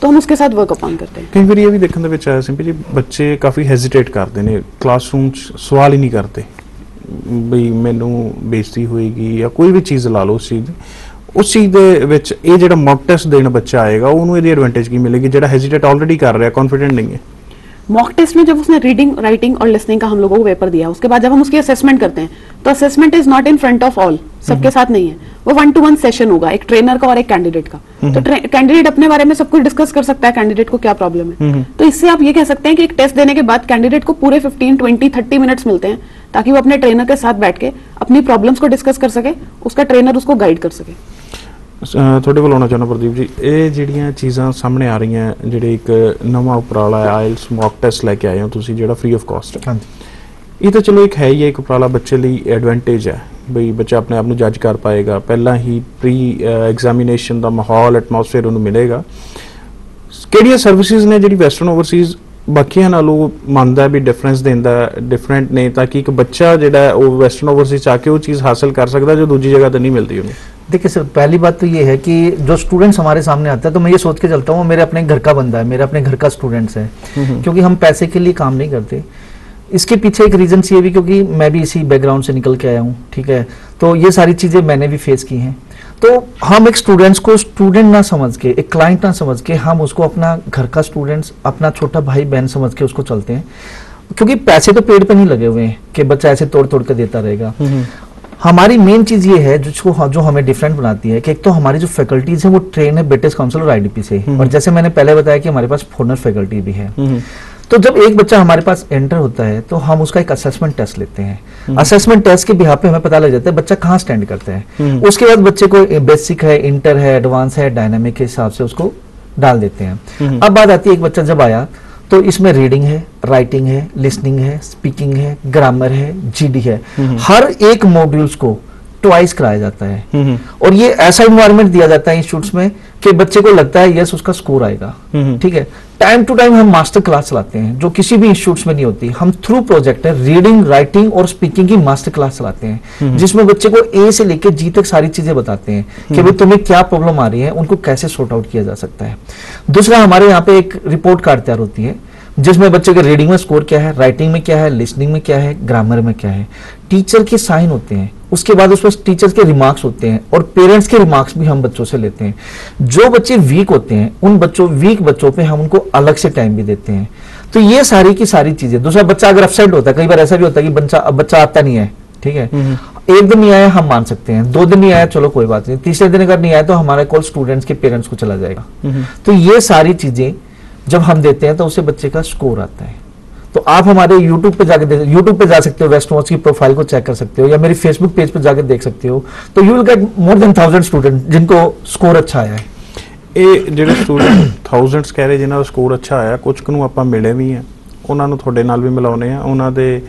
तो हम उसके साथ वर्क अपॉन करते हैं। ਕਈ ਵਾਰੀ ਇਹ ਵੀ ਦੇਖਣ ਦੇ ਵਿੱਚ ਆਇਆ ਸਿੰਪੀ ਜੀ, ਬੱਚੇ ਕਾਫੀ ਹੈਜ਼ਿਟੇਟ ਕਰਦੇ ਨੇ ਕਲਾਸਰੂਮ 'ਚ, ਸਵਾਲ ਹੀ ਨਹੀਂ ਕਰਦੇ ਬਈ ਮੈਨੂੰ ਬੇਇੱਜ਼ਤੀ ਹੋਏਗੀ ਜਾਂ ਕੋਈ ਵੀ ਚੀਜ਼ ਲਾ ਲਓ ਉਸ ਚੀਜ਼ ਦੀ। ਉਸ ਚੀਜ਼ ਦੇ ਵਿੱਚ ਇਹ ਜਿਹੜਾ ਮੌਕ ਟੈਸਟ ਦੇਣ ਬੱਚਾ ਆਏਗਾ ਉਹਨੂੰ ਇਹਦੀ ਐਡਵਾਂਟੇਜ ਕੀ ਮਿਲੇਗੀ ਜਿਹੜਾ ਹੈਜ਼ਿਟੇਟ ਆਲਰੇਡੀ ਕਰ ਰਿਹਾ, कॉन्फिडेंट नहीं है? मॉक टेस्ट में जब उसने रीडिंग, राइटिंग और लिसनिंग का हम लोगों को पेपर दिया, उसके बाद जब हम उसकी असेसमेंट करते हैं तो assessment is not in front of all, सबके साथ नहीं है, वो 1-to-1 सेशन होगा एक ट्रेनर का और एक कैंडिडेट का। तो कैंडिडेट अपने बारे में सब कुछ डिस्कस कर सकता है, कैंडिडेट को क्या प्रॉब्लम है। तो इससे आप ये कह सकते हैं कि एक टेस्ट देने के बाद कैंडिडेट को पूरे 15, 20, 30 मिनट्स मिलते हैं ताकि वो अपने ट्रेनर के साथ बैठ के अपनी प्रॉब्लम्स को डिस्कस कर सके, उसका ट्रेनर उसको गाइड कर सके। ਤੁਹਾਡੇ ਕੋਲ ਆਉਣਾ ਚਾਹੁੰਦਾ ਪ੍ਰਦੀਪ ਜੀ, ਇਹ ਜਿਹੜੀਆਂ ਚੀਜ਼ਾਂ ਸਾਹਮਣੇ ਆ ਰਹੀਆਂ, ਜਿਹੜੇ ਇੱਕ ਨਵਾਂ ਉਪਰਾਲਾ ਹੈ ਆਇਲਸ ਮੌਕ ਟੈਸਟ ਲੈ ਕੇ ਆਏ ਹੋ ਤੁਸੀਂ ਜਿਹੜਾ ਫ੍ਰੀ ਆਫ ਕਾਸਟ ਹੈ, ਇਹ ਤਾਂ ਚਲੋ ਇੱਕ ਹੈ ਹੀ ਹੈ, ਇੱਕ ਉਪਰਾਲਾ ਬੱਚੇ ਲਈ ਐਡਵਾਂਟੇਜ ਹੈ ਬਈ ਬੱਚਾ ਆਪਣੇ ਆਪ ਨੂੰ ਜੱਜ ਕਰ ਪਾਏਗਾ, ਪਹਿਲਾਂ ਹੀ ਪ੍ਰੀ ਐਗਜ਼ਾਮੀਨੇਸ਼ਨ ਦਾ ਮਾਹੌਲ, ਐਟਮੋਸਫੇਅਰ ਉਹਨੂੰ ਮਿਲੇਗਾ। ਕਿਹੜੀਆਂ ਸਰਵਿਸਿਜ਼ ਨੇ ਜਿਹੜੀ ਵੈਸਟਰਨ ਓਵਰਸੀਜ਼ ਬਾਕੀਆਂ ਨਾਲੋਂ ਮੰਨਦਾ ਵੀ ਡਿਫਰੈਂਸ ਦਿੰਦਾ, ਡਿਫਰੈਂਟ ਨੇ, ਤਾਂ ਕਿ ਇੱਕ ਬੱਚਾ ਜਿਹੜਾ ਉਹ ਵੈਸਟਰਨ ਓਵਰਸੀਜ਼ ਚ ਆ ਕੇ ਉਹ ਚੀਜ਼ ਹਾਸਲ ਕਰ ਸਕਦਾ ਜੋ ਦੂਜੀ ਜਗ੍ਹਾ ਤੇ ਨਹੀਂ ਮਿਲਦੀ ਉਹਨੂੰ? देखिए सर, पहली बात तो ये है कि जो स्टूडेंट्स हमारे सामने आता है तो मैं ये सोच के चलता हूँ मेरे अपने घर का बंदा है, मेरे अपने घर का स्टूडेंट्स है, क्योंकि हम पैसे के लिए काम नहीं करते। इसके पीछे एक रीजन ये भी क्योंकि मैं भी इसी बैकग्राउंड से निकल के आया हूँ, ठीक है, तो ये सारी चीज़ें मैंने भी फेस की हैं। तो हम एक स्टूडेंट्स को स्टूडेंट ना समझ के, एक क्लाइंट ना समझ के, हम उसको अपना घर का स्टूडेंट्स, अपना छोटा भाई बहन समझ के उसको चलते हैं, क्योंकि पैसे तो पेड़ पे नहीं लगे हुए हैं कि बच्चा ऐसे तोड़ तोड़ के देता रहेगा। हमारी मेन चीज ये है जो हमें डिफरेंट बनाती है कि एक तो हमारी जो फैकल्टीज है वो ट्रेन है ब्रिटिश काउंसिल और आईडीपी से, और जैसे मैंने पहले बताया कि हमारे पास फॉरेनर फैकल्टी भी है। तो जब एक बच्चा हमारे पास एंटर होता है तो हम उसका एक असेसमेंट टेस्ट लेते हैं। असेसमेंट टेस्ट के बिहाफ पे हमें पता लग जाता है बच्चा कहाँ स्टैंड करता है। उसके बाद बच्चे को बेसिक है, इंटर है, एडवांस है, डायनामिक के हिसाब से उसको डाल देते हैं। अब बात आती है एक बच्चा जब आया तो इसमें रीडिंग है, राइटिंग है, लिसनिंग है, स्पीकिंग है, ग्रामर है, जीडी है, हर एक मॉड्यूल्स को ट्वाइस कराया जाता है। और ये ऐसा इन्वायरमेंट दिया जाता है इंस्टीट्यूट्स में कि बच्चे को लगता है यस उसका स्कोर आएगा, ठीक है। टाइम टू टाइम हम मास्टर क्लास चलाते हैं जो किसी भी इंस्टीट्यूट्स में नहीं होती। हम थ्रू प्रोजेक्टर रीडिंग, राइटिंग और स्पीकिंग की मास्टर क्लास चलाते हैं जिसमें बच्चे को ए से लेकर जी तक सारी चीजें बताते हैं कि भाई तुम्हें क्या प्रॉब्लम आ रही है, उनको कैसे सॉर्ट आउट किया जा सकता है। दूसरा, हमारे यहाँ पे एक रिपोर्ट कार्ड तैयार होती है जिसमें बच्चे के रीडिंग में स्कोर क्या है, राइटिंग में क्या है, लिसनिंग में क्या है, ग्रामर में क्या है। टीचर के साइन होते हैं, उसके बाद उस पर टीचर्स के रिमार्क्स होते हैं और पेरेंट्स के रिमार्क्स भी हम बच्चों से लेते हैं। जो बच्चे वीक होते हैं उन वीक बच्चों पे हम उनको अलग से टाइम भी देते हैं। तो ये सारी की सारी चीजें। दूसरा, बच्चा अगर अपसेट होता है, कई बार ऐसा भी होता है कि बच्चा आता नहीं है, ठीक है, एक दिन नहीं आया हम मान सकते हैं, 2 दिन नहीं आया चलो कोई बात नहीं, तीसरे दिन अगर नहीं आया तो हमारा कॉल स्टूडेंट्स के पेरेंट्स को चला जाएगा। तो ये सारी चीजें जब हम देते हैं तो उससे बच्चे का स्कोर आता है। तो आप हमारे यूट्यूब पे जा सकते हो, वेस्ट नॉर्थ की प्रोफाइल को चेक कर सकते हो, या मेरी फेसबुक पेज पे जाकर देख सकते हो। तो you will get more than 1000 student जिनको स्कोर अच्छा आया है। ਇਹ ਜਿਹੜੇ ਸਟੂਡੈਂਟ ਥਾਊਜ਼ੈਂਡਸ ਕਹਿ ਰਹੇ ਜਿਨ੍ਹਾਂ ਦਾ ਸਕੋਰ ਅੱਛਾ ਆਇਆ, ਕੁਝ ਕੁ ਨੂੰ ਆਪਾਂ ਮਿਲੇ ਵੀ ਆ, ਉਹਨਾਂ ਨੂੰ ਤੁਹਾਡੇ ਨਾਲ ਵੀ ਮਿਲਾਉਨੇ ਆ, ਉਹਨਾਂ ਦੇ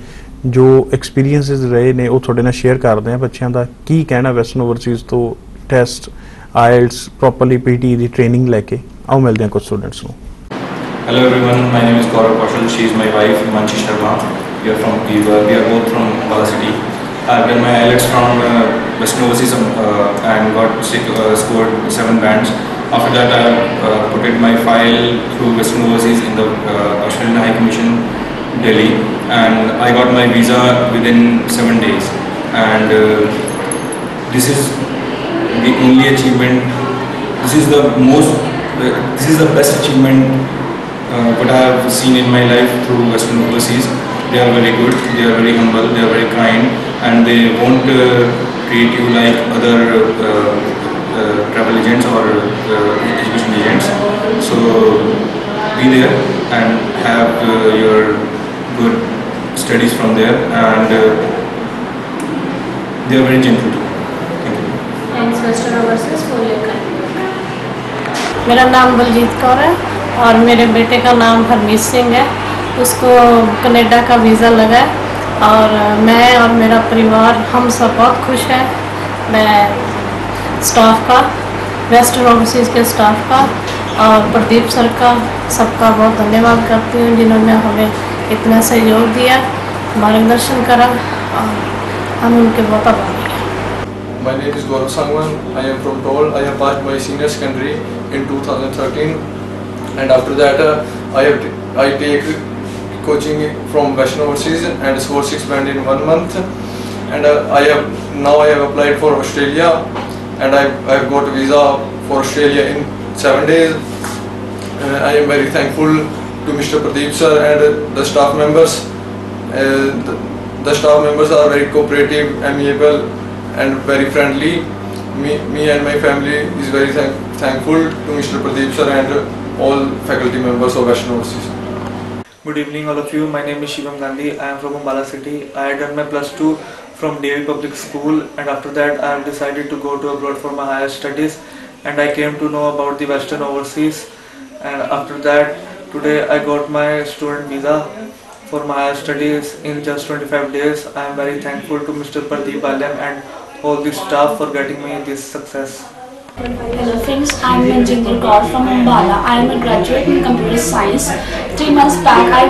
ਜੋ ਐਕਸਪੀਰੀਐਂਸਸ ਰਹੇ ਨੇ ਉਹ ਤੁਹਾਡੇ ਨਾਲ ਸ਼ੇਅਰ ਕਰਦੇ ਆ। ਬੱਚਿਆਂ ਦਾ ਕੀ ਕਹਿਣਾ ਵੈਸਟਰਨ ਓਵਰਸੀਜ਼ ਤੋਂ ਟੈਸਟ, ਆਇਲਟਸ, ਪ੍ਰੋਪਰਲੀ ਪੀਟੀ ਦੀ ਟ੍ਰੇਨਿੰਗ ਲੈ ਕੇ। ਆਓ ਮਿਲਦੇ ਆ ਕੁਝ ਸਟੂਡੈਂਟਸ ਨੂੰ। Hello everyone, my name is Gaurav Kaushal. She is my wife, Himanshi Sharma. We are both from Bala City. I've done my IELTS from Western Overseas and got scored 7 bands. After that, I put in my file through Western Overseas in the Australian High Commission, Delhi, and I got my visa within 7 days. And this is the only achievement. This is the best achievement what I have seen in my life through Western Overseas. They are very good, they are very humble, they are very kind, and they won't treat you like other travel agents or education agents. So be there and have your good studies from there, and they are very gentle too. Thank you. Thanks Western Overseas for your kind. मेरा नाम बलजीत कौर है और मेरे बेटे का नाम हरमीत सिंह है। उसको कनाडा का वीज़ा लगा है और मैं और मेरा परिवार हम सब बहुत खुश हैं। मैं स्टाफ का, वेस्टर्न ओवरसीज़ के स्टाफ का और प्रदीप सर का, सबका बहुत धन्यवाद करती हूँ जिन्होंने हमें इतना सहयोग दिया, मार्गदर्शन करा और हम उनके बहुत आभारी हैं। My name is Gaurav Sangwan. I am from Toll. I have passed my senior secondary in 2013, and after that I take coaching from Western Overseas and score 6 band in 1 month. And I have applied for Australia, and I have got a visa for Australia in 7 days. I am very thankful to Mr. Pradeep sir and the staff members. The staff members are very cooperative, amiable, and very friendly. Me and my family is very thankful to Mr. Pradeep sir and all faculty members of Western Overseas. Good evening all of you. My name is Shivam Gandhi. I am from Ambala City. I had done my +2 from DAV Public School, and after that I have decided to go to abroad for my higher studies, and I came to know about the Western Overseas, and after that today I got my student visa for my higher studies in just 25 days. I am very thankful to Mr. Pradeep Alam and all the staff for getting me this success. Hello friends, I am Manjinder Kaur from Ambala. I am a graduate in computer science. 3 months back I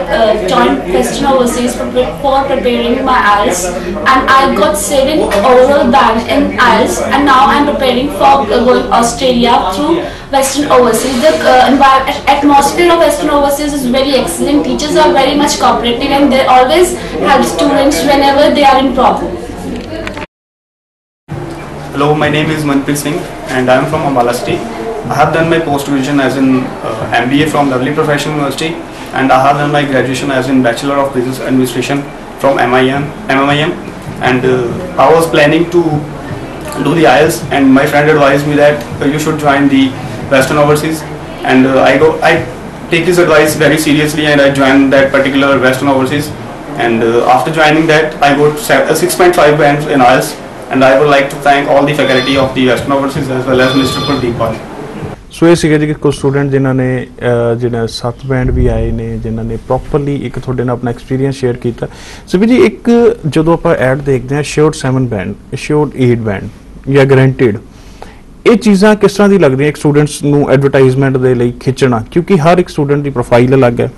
joined Western Overseas for preparing my IELTS, and I got 7 overall band in IELTS, and now I am preparing for going Australia through Western Overseas. The atmosphere of Western Overseas is very excellent. Teachers are very much cooperative, and they always help students whenever they are in problem. Hello, my name is Manpreet Singh and I am from Ambala City. I have done my post-graduation as in MBA from Lovely Professional University, and I have done my graduation as in Bachelor of Business Administration from MIM, and I was planning to do the IELTS, and my friend advised me that you should join the Western Overseas, and I take his advice very seriously, and I joined that particular Western Overseas, and after joining that I got 6.5 bands in IELTS. And I would like to thank all the faculty of the Western Overseas as well as Mr. Pradeep Paul. ਸੋ ਇਹ ਸੀਗੇ ਜੀ ਕੁਝ ਸਟੂਡੈਂਟ ਜਿਨ੍ਹਾਂ ਨੇ ਜਿਹੜਾ 7 ਬੈਂਡ ਵੀ ਆਏ ਨੇ, ਜਿਨ੍ਹਾਂ ਨੇ ਪ੍ਰੋਪਰਲੀ ਇੱਕ ਤੁਹਾਡੇ ਨਾਲ ਆਪਣਾ ਐਕਸਪੀਰੀਅੰਸ ਸ਼ੇਅਰ ਕੀਤਾ। ਸੋ ਵੀ ਜੀ ਇੱਕ ਜਦੋਂ ਆਪਾਂ ਐਡ ਦੇਖਦੇ ਹਾਂ ਸ਼ੋਰਟ 7 ਬੈਂਡ, ਸ਼ੋਰਟ 8 ਬੈਂਡ ਜਾਂ ਗਰੰਟਿਡ, ਇਹ ਚੀਜ਼ਾਂ ਕਿਸ ਤਰ੍ਹਾਂ ਦੀ ਲੱਗਦੀਆਂ ਇੱਕ ਸਟੂਡੈਂਟਸ ਨੂੰ ਐਡਵਰਟਾਈਜ਼ਮੈਂਟ ਦੇ ਲਈ ਖਿੱਚਣਾ? ਕਿਉਂਕਿ ਹਰ ਇੱਕ ਸਟੂਡੈਂਟ ਦੀ ਪ੍ਰੋਫਾਈਲ ਅਲੱਗ ਹੈ,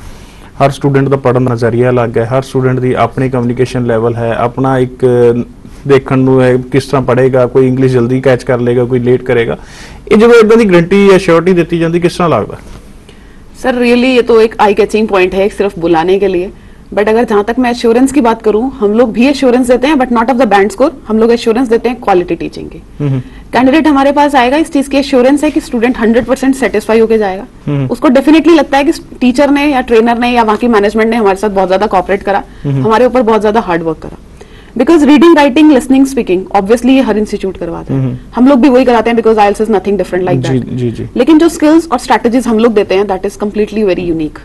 ਹਰ ਸਟੂਡੈਂਟ ਦਾ ਪੜ੍ਹਨ ਦਾ ਨਜ਼ਰੀਆ ਅਲੱਗ ਹੈ, ਹਰ ਸਟੂਡੈਂਟ ਦੀ ਆਪਣੀ ਕਮਿਊਨੀਕੇਸ਼ਨ ਲੈਵਲ ਹੈ, ਆਪਣਾ ਇੱਕ ਦੇਖਣ ਨੂੰ ਹੈ ਕਿਸ ਤਰ੍ਹਾਂ ਪੜ੍ਹੇਗਾ, ਕੋਈ ਇੰਗਲਿਸ਼ ਜਲਦੀ ਕੈਚ ਕਰ ਲੇਗਾ, ਕੋਈ ਲੇਟ ਕਰੇਗਾ। ਇਹ ਜਦੋਂ ਇਦਾਂ ਦੀ ਗਰੰਟੀ ਜਾਂ श्योरिटी ਦਿੱਤੀ ਜਾਂਦੀ ਕਿਸ ਤਰ੍ਹਾਂ ਲੱਗਦਾ? सर रियली ये तो एक आई कैचिंग पॉइंट है सिर्फ बुलाने के लिए, बट अगर जहां तक मैं एश्योरेंस की बात करूं, हम लोग भी एश्योरेंस देते हैं but not of the band score. हम लोग एश्योरेंस देते हैं क्वालिटी टीचिंग की। कैंडिडेट हमारे पास आएगा, इस चीज की एश्योरेंस है कि स्टूडेंट 100% सेटिस्फाई होकर जाएगा। उसको डेफिनेटली लगता है कि टीचर ने या ट्रेनर ने या वहां की मैनेजमेंट ने हमारे साथ बहुत ज्यादा कोऑपरेट करा, हमारे ऊपर बहुत ज्यादा हार्ड वर्क करा। Because reading, writing, listening, speaking obviously ये हर इंस्टीट्यूट करवाते हैं, हम लोग भी वही कराते हैं because IELTS is nothing different like that. लेकिन जो स्किल्स और स्ट्रेटजीज हम लोग देते हैं that is completely very unique,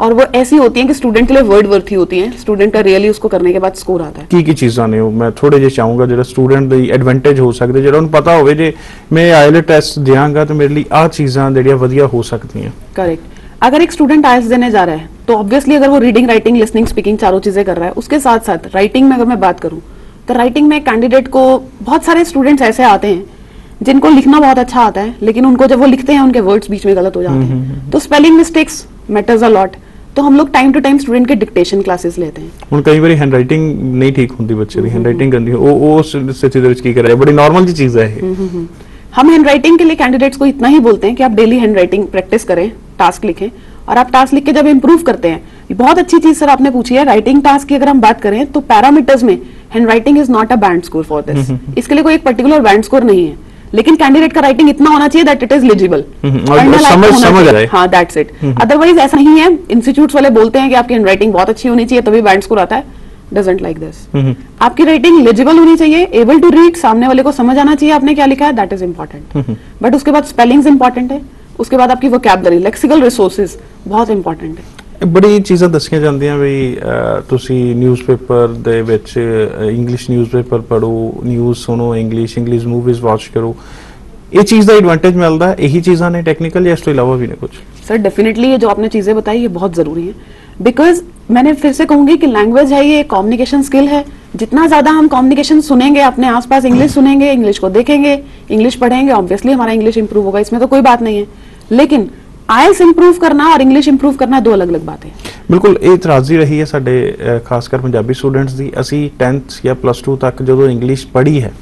और वो ऐसी होती हैं कि स्टूडेंट के लिए वर्ड वर्थी होती हैं। स्टूडेंट का रियली उसको करने के बाद स्कोर आता है। की चीज़ां ने मैं थोड़े जे चाहूँगा जो स्टूडेंट दी एडवांटेज हो सकते, जो पता हो जे मैं आईएलटीएस टेस्ट देंगा तो मेरे लिए आ चीज़ां जिहड़ियां वधिया हो सकती हैं। करेक्ट। अगर एक स्टूडेंट आईएलटीएस देने जा रहा है तो ऑब्वियसली अगर वो रीडिंग, राइटिंग, लिसनिंग, स्पीकिंग चारों चीजें कर रहा है, उसके साथ साथ राइटिंग में अगर मैं बात करूं तो राइटिंग में कैंडिडेट को बहुत सारे स्टूडेंट्स ऐसे आते हैं जिनको लिखना बहुत अच्छा आता है, लेकिन उनको जब वो लिखते हैं उनके वर्ड्स बीच में गलत हो जाते हैं, तो spelling mistakes matters a lot. तो हम लोग टाइम टू टाइम स्टूडेंट के डिक्टेशन क्लासेस लेते हैं। ਹੁਣ ਕਈ ਵਾਰੀ हैंडराइटिंग नहीं ठीक होती, बच्चे ਦੀ हैंडराइटिंग गंदी हो, उस स्थिति ਦੇ ਵਿੱਚ ਕੀ ਕਰਿਆ? बड़ी नॉर्मल जी चीज है ये। हम हैंडराइटिंग के लिए कैंडिडेट्स को इतना ही बोलते हैं कि आप डेली हैंडराइटिंग प्रैक्टिस करें, टास्क लिखें, और आप टास्क लिख के जब इंप्रूव करते हैं, बहुत अच्छी चीज सर आपने पूछी है, राइटिंग टास्क की अगर हम बात करें तो पैरामीटर्स में handwriting is not a band score for this. इसके लिए कोई एक पर्टिकुलर बैंड स्कोर नहीं है, लेकिन कैंडिडेट का राइटिंग इतना होना चाहिए दैट इट इज लिजिबल, समझ रहे। हाँ, दैट्स इट। अदरवाइज ऐसा नहीं है। इंस्टीट्यूट्स वाले बोलते हैं कि आपकी हैंडराइटिंग बहुत अच्छी होनी चाहिए तभी बैंड स्कोर आता है, डजंट लाइक दिस। आपकी राइटिंग लिजिबल होनी चाहिए, एबल टू रीड, सामने वाले को समझ आना चाहिए आपने क्या लिखा है, दैट इज इंपॉर्टेंट। बट उसके बाद स्पेलिंग्स इंपॉर्टेंट है, उसके बाद आपकी वोकैबुलरी, लेक्सिकल रिसोर्सेज बहुत इंपॉर्टेंट है। बड़ी चीज़ां दसियां जांदियां भी तुसी न्यूज़पेपर दे विच इंग्लिश न्यूज़पेपर पढ़ो, न्यूज़ सुनो इंग्लिश मूवीज़ वॉच करो, ये चीज़ का एडवांटेज मिलता है? यही चीज़ां ने टेक्निकल या इस तो इलावा भी ने कुछ? सर डेफिनेटली ये जो आपने चीजें बताई ये बहुत जरूरी है, बिकॉज मैंने फिर से कहूंगी कि लैंग्वेज है, ये कम्युनिकेशन स्किल है। जितना ज्यादा हम कम्युनिकेशन सुनेंगे, अपने आसपास इंग्लिश सुनेंगे, इंग्लिश को देखेंगे, इंग्लिश पढ़ेंगे, ऑब्वियसली हमारा इंग्लिश इंप्रूव होगा, इसमें तो कोई बात नहीं है। लेकिन आईएलटीएस इंप्रूव करना और इंग्लिश इंप्रूव करना दो अलग अलग बातें। बिल्कुल ये इतराजी रही है साडे खासकर पंजाबी स्टूडेंट्स दी। असी 10th या +2 तक जो इंग्लिश पढ़ी है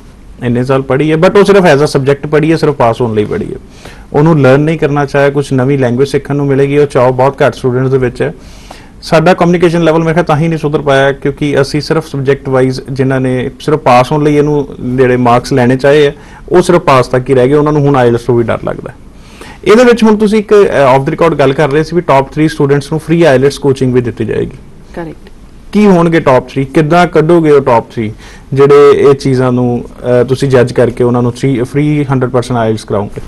ਇੰਨੇ ਸਾਲ ਪੜ੍ਹੀ ਹੈ, ਬਟ ਉਹ ਸਿਰਫ ਐਜ਼ ਅ ਸਬਜੈਕਟ ਪੜ੍ਹੀ ਹੈ, ਸਿਰਫ ਪਾਸ ਹੋਣ ਲਈ ਪੜ੍ਹੀ ਹੈ, ਉਹਨੂੰ ਲਰਨ ਨਹੀਂ ਕਰਨਾ ਚਾਹਿਆ, ਕੁਝ ਨਵੀਂ ਲੈਂਗੁਏਜ ਸਿੱਖਣ ਨੂੰ ਮਿਲੇਗੀ, ਉਹ ਚਾਅ ਬਹੁਤ ਘੱਟ ਸਟੂਡੈਂਟਸ ਦੇ ਵਿੱਚ ਹੈ। ਸਾਡਾ ਕਮਿਊਨੀਕੇਸ਼ਨ ਲੈਵਲ ਮੈਂ ਕਿਹਾ ਤਾਂ ਹੀ ਨਹੀਂ ਸੁਧਰ ਪਾਇਆ ਕਿਉਂਕਿ ਅਸੀਂ ਸਿਰਫ ਸਬਜੈਕਟ ਵਾਈਜ਼ ਜਿਨ੍ਹਾਂ ਨੇ ਸਿਰਫ ਪਾਸ ਹੋਣ ਲਈ ਇਹਨੂੰ ਜਿਹੜੇ ਮਾਰਕਸ ਲੈਣੇ ਚਾਹੇ ਆ ਉਹ ਸਿਰਫ ਪਾਸ ਤੱਕ ਹੀ ਰਹਿ ਗਏ, ਉਹਨਾਂ ਨੂੰ ਹੁਣ ਆਈਲੈਟਸ ਤੋਂ ਵੀ ਡਰ ਲੱਗਦਾ। ਇਹਦੇ ਵਿੱਚ ਹੁਣ ਤੁਸੀਂ ਇੱਕ ਆਫ ਦ ਰਿਕਾਰਡ ਗੱਲ ਕਰ ਰਹੇ ਸੀ ਵੀ ਟੌਪ 3 ਸਟੂਡੈਂਟਸ ਨੂੰ ਫ੍ਰੀ ਆਈਲੈਟਸ ਕੋਚਿੰਗ ਵੀ ਦਿੱਤੀ ਜਾਏਗੀ। करेक्ट। ਕੀ ਹੋਣਗੇ ਟੌਪ 3, ਕਿੱਦਾਂ ਕੱਢੋਗੇ ਉਹ ਟੌਪ 3 ਜਿਹੜੇ ਇਹ ਚੀਜ਼ਾਂ ਨੂੰ ਤੁਸੀਂ ਜੱਜ ਕਰਕੇ ਉਹਨਾਂ ਨੂੰ फ्री 100% आइल्स कराओगे?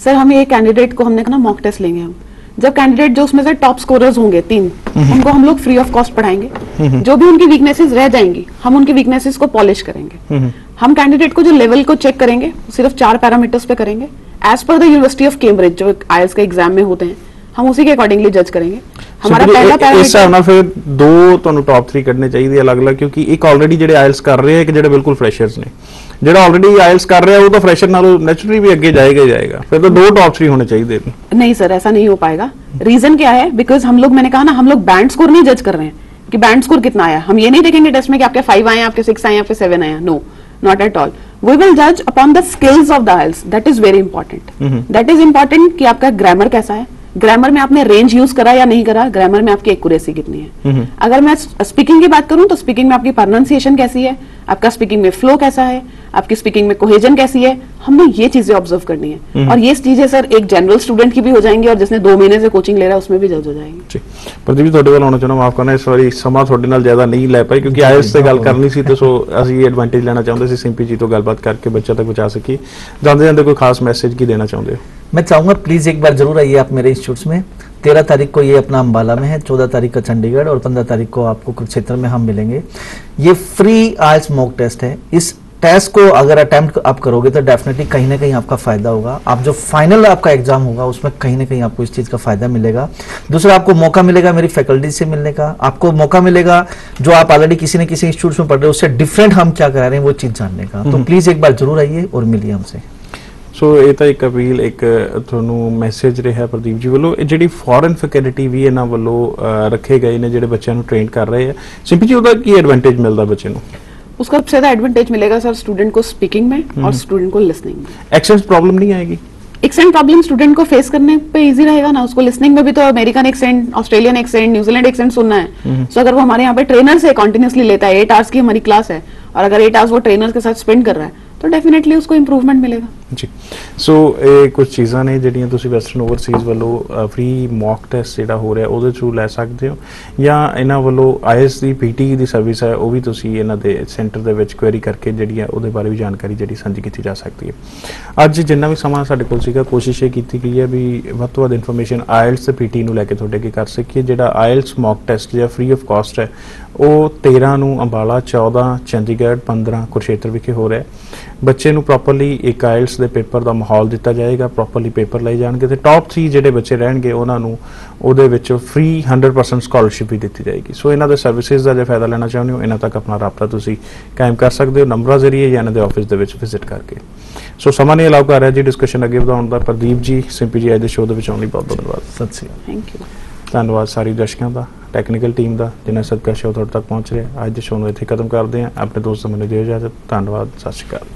सर हम ये कैंडिडेट को हमने कहा मॉक टेस्ट लेंगे हम, जब कैंडिडेट जो उसमें से टॉप स्कोरर्स होंगे 3 उनको हम लोग फ्री ऑफ कॉस्ट पढ़ाएंगे, जो भी उनकी वीकनेसेस रह जाएंगी हम उनकी वीकनेसेस को पॉलिश करेंगे। हम कैंडिडेट को जो लेवल को चेक करेंगे सिर्फ 4 पैरामीटर्स पे करेंगे as per the university of Cambridge जो आईएल्स के एग्जाम में होते हैं, हम उसी के अकॉर्डिंगली जज करेंगे। हमारा पहला पैरामीटर फिर 2 ਤੁਹਾਨੂੰ ਟੌਪ 3 ਕੱਢਨੇ ਚਾਹੀਦੇ ਅਲੱਗ-ਅਲੱਗ ਕਿਉਂਕਿ ਇੱਕ ਆਲਰੇਡੀ ਜਿਹੜੇ ਆਇਲਸ ਕਰ ਰਹੇ ਆ ਇੱਕ ਜਿਹੜੇ ਬਿਲਕੁਲ ਫਰੈਸ਼ਰਸ ਨੇ। ਜਿਹੜਾ ਆਲਰੇਡੀ ਆਇਲਸ ਕਰ ਰਿਹਾ ਉਹ ਤਾਂ ਫਰੈਸ਼ਰ ਨਾਲੋਂ ਨੈਚੁਰਲੀ ਵੀ ਅੱਗੇ ਜਾਏਗਾ ਹੀ जाएगा, फिर तो 2 टॉप 3 होने चाहिए। नहीं सर ऐसा नहीं हो पाएगा। रीजन क्या है, बिकॉज हम लोग मैंने कहा ना हम लोग बैंड स्कोर नहीं जज कर रहे हैं कि बैंड स्कोर कितना आया, हम ये नहीं देखेंगे टेस्ट में कि आपके 5 आए आपके 6 आए आपके 7 आए, no not at all. We will जज upon the skills of the aisles, that is very important. That is important कि आपका ग्रामर कैसा है, ग्रामर में आपने रेंज यूज करा या नहीं करा, ग्रामर में आपकी एक्यूरेसी कितनी है। अगर मैं स्पीकिंग की बात करूं तो स्पीकिंग में आपकी प्रोनाउंसिएशन कैसी है, आपका स्पीकिंग में फ्लो कैसा है, आपकी स्पीकिंग में कोहेजन कैसी है, हमने ये चीजें ऑब्जर्व करनी है। और ये चीजें सर एक जनरल स्टूडेंट की भी हो जाएंगी और जिसने 2 महीने से कोचिंग ले रहा है उसमें भी जज हो जाएंगी। जी प्रदीप जी ਤੁਹਾਡੇ ਵੱਲ ਆਉਣਾ ਚਾਹੁੰਦਾ, ਮਾਫ ਕਰਨਾ ਇਸ ਵਾਰੀ ਸਮਾਂ ਤੁਹਾਡੇ ਨਾਲ ਜ਼ਿਆਦਾ ਨਹੀਂ ਲੈ ਪਾਈ ਕਿਉਂਕਿ ਆਇਲਸ ਤੇ ਗੱਲ ਕਰਨੀ ਸੀ ਤੇ ਸੋ ਅਸੀਂ ਐਡਵਾਂਟੇਜ ਲੈਣਾ ਚਾਹੁੰਦੇ ਸੀ ਸਿੰਪੀ ਜੀ ਤੋਂ ਗੱਲਬਾਤ ਕਰਕੇ ਬੱਚਾ ਤੱਕ ਪਹੁੰਚਾ ਸਕੀ। ਜਾਂਦੇ ਜਾਂਦੇ ਕੋਈ ਖਾਸ ਮੈਸੇਜ ਕੀ ਦੇਣਾ ਚਾਹੁੰਦੇ ਹੋ? मैं चाहूँगा प्लीज़ एक बार जरूर आइए आप मेरे इंस्टीट्यूट्स में। 13 तारीख को ये अपना अम्बाला में है, 14 तारीख का चंडीगढ़ और 15 तारीख को आपको कुरुक्षेत्र में हम मिलेंगे। ये फ्री आइल्स मॉक टेस्ट है। इस टेस्ट को अगर अटेम्प्ट आप करोगे तो डेफिनेटली कहीं ना कहीं आपका फायदा होगा। आप जो फाइनल आपका एग्जाम होगा उसमें कहीं ना कहीं आपको इस चीज़ का फायदा मिलेगा। दूसरा आपको मौका मिलेगा मेरी फैकल्टी से मिलने का, आपको मौका मिलेगा जो आप ऑलरेडी किसी न किसी इंस्टीट्यूट में पढ़ रहे हो उससे डिफरेंट हम क्या करा रहे हैं वो चीज़ जानने का। तो प्लीज़ एक बार जरूर आइए और मिलिए हमसे। सो ਇਹ ਤਾਂ ਇੱਕ ਅਪੀਲ ਇੱਕ ਤੁਹਾਨੂੰ ਮੈਸੇਜ ਰਿਹਾ ਪ੍ਰਦੀਪ ਜੀ ਵੱਲੋਂ। ਇਹ ਜਿਹੜੀ ਫੋਰਨ ਫੈਕਲਟੀ ਵੀ ਇਹਨਾਂ ਵੱਲੋਂ ਰੱਖੇ ਗਏ ਨੇ ਜਿਹੜੇ ਬੱਚਿਆਂ ਨੂੰ ਟ੍ਰੇਨ ਕਰ ਰਹੇ ਆ, ਸਿੰਪੀ ਜੀ ਉਹਦਾ ਕੀ ਐਡਵਾਂਟੇਜ ਮਿਲਦਾ ਬੱਚੇ ਨੂੰ? उसका सबसे ज्यादा एडवांटेज मिलेगा सर स्टूडेंट को स्पीकिंग में और स्टूडेंट को लिसनिंग में। एक्सेंट प्रॉब्लम नहीं आएगी? एक्सेंट प्रॉब्लम स्टूडेंट को फेस करने पे इजी रहेगा ना, उसको लिसनिंग में भी तो American accent, Australian accent, New Zealand accent सुनना है। सो अगर वो हमारे यहाँ पे ट्रेनर से कंटिन्यूअसली लेता है, 8 आवर्स की हमारी क्लास है और अगर 8 आवर्स वो ट्रेनर के साथ स्पेंड कर रहा है तो डेफिनेटली उसको इंप्रूवमेंट मिलेगा। जी सो ਇਹ ਕੁਝ ਚੀਜ਼ਾਂ ਨੇ ਜਿਹੜੀਆਂ ਤੁਸੀਂ ਵੈਸਟਰਨ ਓਵਰਸੀਜ਼ ਵੱਲੋਂ ਫ੍ਰੀ ਮੌਕ ਟੈਸਟ ਜਿਹੜਾ ਹੋ ਰਿਹਾ ਉਹਦੇ ਥਰੂ ਲੈ ਸਕਦੇ ਹੋ ਜਾਂ ਇਹਨਾਂ ਵੱਲੋਂ is the PT the service ਹੈ ਉਹ ਵੀ ਤੁਸੀਂ ਇਹਨਾਂ ਦੇ ਸੈਂਟਰ ਦੇ ਵਿੱਚ ਕੁਐਰੀ ਕਰਕੇ ਜਿਹੜੀ ਹੈ ਉਹਦੇ ਬਾਰੇ ਵੀ ਜਾਣਕਾਰੀ ਜਿਹੜੀ ਸਾਂਝੀ ਕੀਤੀ ਜਾ ਸਕਦੀ ਹੈ। ਅੱਜ ਜਿੰਨਾ ਵੀ ਸਮਾਂ ਸਾਡੇ ਕੋਲ ਸੀਗਾ ਕੋਸ਼ਿਸ਼ ਇਹ ਕੀਤੀ ਗਈ ਹੈ ਵੀ ਵੱਧ ਤੋਂ ਵੱਧ ਇਨਫੋਰਮੇਸ਼ਨ ਆਈਐਲਸ ਤੇ ਪੀਟੀ ਨੂੰ ਲੈ ਕੇ ਤੁਹਾਡੇ ਅੱਗੇ ਕਰ ਸਕੀਏ। ਜਿਹੜਾ ਆਈਐਲਸ ਮੌਕ ਟੈਸਟ ਜਿਹੜਾ ਫ੍ਰੀ ਆਫ ਕਾਸਟ ਹੈ ਉਹ 13 ਨੂੰ ਅੰਬਾਲਾ, 14 ਚੰਡੀਗੜ੍ਹ, 15 ਕੁਰੂਕਸ਼ੇਤਰ ਵਿਖੇ ਹੋ ਰਿਹਾ। ਬੱਚੇ ਨੂੰ ਪ੍ਰੋਪਰਲੀ ਇੱਕ ਆਇਲਸ ਦੇ ਪੇਪਰ ਦਾ ਮਾਹੌਲ ਦਿੱਤਾ ਜਾਏਗਾ, ਪ੍ਰੋਪਰਲੀ ਪੇਪਰ ਲਏ ਜਾਣਗੇ ਤੇ ਟੌਪ 3 ਜਿਹੜੇ ਬੱਚੇ ਰਹਿਣਗੇ ਉਹਨਾਂ ਨੂੰ ਉਹਦੇ ਵਿੱਚ ਫ੍ਰੀ 100% ਸਕਾਲਰਸ਼ਿਪ ਵੀ ਦਿੱਤੀ ਜਾਏਗੀ। ਸੋ ਇਹਨਾਂ ਦੇ ਸਰਵਿਸਿਜ਼ ਦਾ ਜੇ ਫਾਇਦਾ ਲੈਣਾ ਚਾਹੁੰਦੇ ਹੋ ਇਹਨਾਂ ਤੱਕ ਆਪਣਾ ਰਾਬਤਾ ਤੁਸੀਂ ਕਾਇਮ ਕਰ ਸਕਦੇ ਹੋ ਨੰਬਰਾਂ ਜ਼ਰੀਏ ਜਾਂ ਇਹਨਾਂ ਦੇ ਆਫਿਸ ਦੇ ਵਿੱਚ ਵਿਜ਼ਿਟ ਕਰਕੇ। ਸੋ ਸਮਾਂ ਨਹੀਂ ਅਲਾਉ ਕਰ ਰਿਹਾ ਜੀ ਡਿਸਕਸ਼ਨ ਅੱਗੇ ਵਧਾਉਣ ਦਾ। ਪ੍ਰਦੀਪ ਜੀ, ਸਿੰਪੀ ਜੀ ਅੱਜ ਦੇ ਸ਼ੋਅ ਦੇ ਵਿੱਚ ਆਉਣ ਲਈ ਬਹੁਤ ਬਹੁਤ ਧੰਨਵਾਦ। सत श्री अकाल। Thank you. ਧੰਨਵਾਦ ਸਾਰੀ ਦਰਸ਼ਕਾਂ ਦਾ, ਟੈਕਨੀਕਲ ਟੀਮ ਦਾ ਜਿਨ੍ਹਾਂ ਸਦਕਾ ਸ਼ੋਅ ਤੁਹਾਡੇ ਤੱਕ ਪਹੁੰਚ ਰਿਹਾ। ਅੱਜ ਦੇ ਸ਼ੋਅ ਨੂੰ ਇੱਥੇ ਖਤਮ ਕਰਦੇ ਹਾਂ। ਆਪਣੇ ਦੋਸਤਾਂ ਮੈਨੂੰ ਦਿਓ ਇਜਾਜ਼ਤ। ਧੰਨਵਾਦ, ਸਤਿ ਸ਼੍ਰੀ ਅਕਾਲ।